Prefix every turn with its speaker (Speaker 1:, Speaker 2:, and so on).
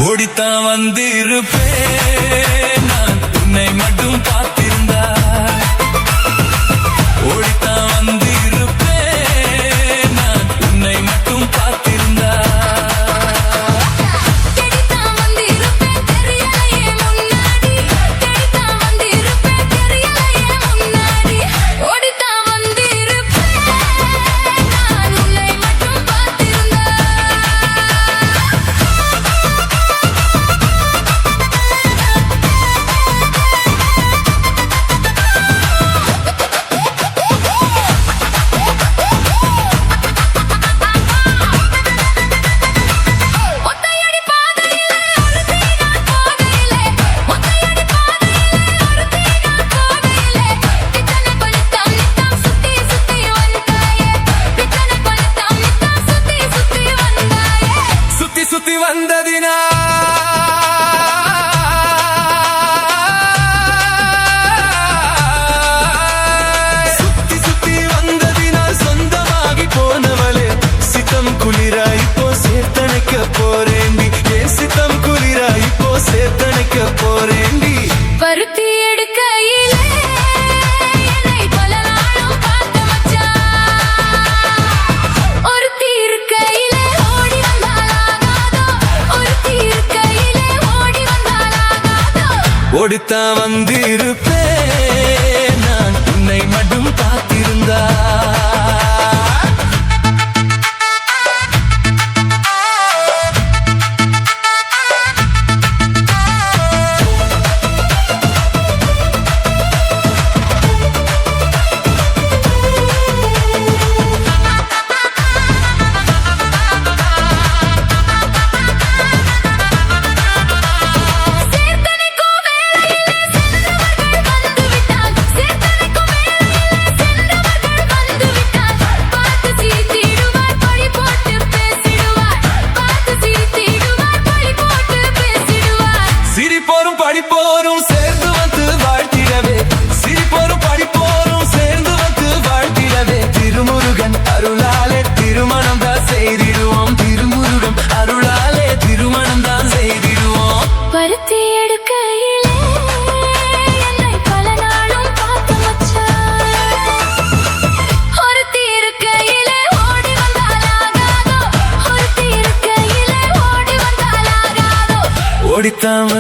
Speaker 1: ஓடித்தான் வந்திருப்பேன் நான் உன்னை மட்டும் பார்த்திருந்தா ஓடித்தான் வந்திருப்பேன் நான் உன்னை மட்டும் பார்த்திருந்தா
Speaker 2: தேடித்தான் வந்திருப்பேன் தெரியலையே முன்னாடி தேடித்தான் வந்திருப்பேன் தெரியலையே முன்னாடி ஓடித்தான் வந்திருப்பேன் நான் உன்னை மட்டும் பார்த்திருந்தா
Speaker 1: சுத்தி வந்ததினா சுத்தி வந்ததினால் சொந்தமாகி போனவளே சித்தம் குளிராய் இப்போ சேர்த்தணைக்க போறேண்டி ஏன் சித்தம் குளிராய் இப்போ சேர்த்தணைக்க போறேண்டி
Speaker 2: பருத்தி எடுக்கையிலே என்னை பல நாளும் பார்த்த மச்சான் ஒருத்தி இருக்கையிலே ஓடி வந்தாலாகாதோ ஒருத்தி இருக்கையிலே ஓடி வந்தாலாகாதோ
Speaker 1: ஓடித்தான் வந்திருப்பேன் நான் உன்னை மட்டும் பார்த்திருந்தா
Speaker 2: சேர்த்தனைக்கும் வேலையிலே சென்றவர்கள் வந்துவிட்டால் சேர்த்தனைக்கும் வேலையிலே சென்றவர்கள் வந்துவிட்டால் பார்த்து சிரித்திடுவார் பழி போட்டு பேசிடுவார் பார்த்து சிரித்திடுவார் பழி போட்டு பேசிடுவார்
Speaker 1: சிரிப்போரும் படிப்போரும் சேர்ந்து வந்து வாழ்த்திடவே சிரிப்போரும் படிப்போரும் சேர்ந்து வந்து வாழ்த்திடவே திருமுருகன் அருளாலே திருமணம் தான் செய்திடுவோம் திருமுருகன் அருளாலே திருமணம் தான் செய்திடுவோம்
Speaker 2: பருத்தி எடுக்கையிலே என்னை பல நாளும் பார்த்த மச்சான் ஒருத்தி இருக்கையிலே ஓடி வந்தாலாகாதோ ஒருத்தி இருக்கையிலே ஓடி வந்தாலாகாதோ
Speaker 1: ஓடித்தான்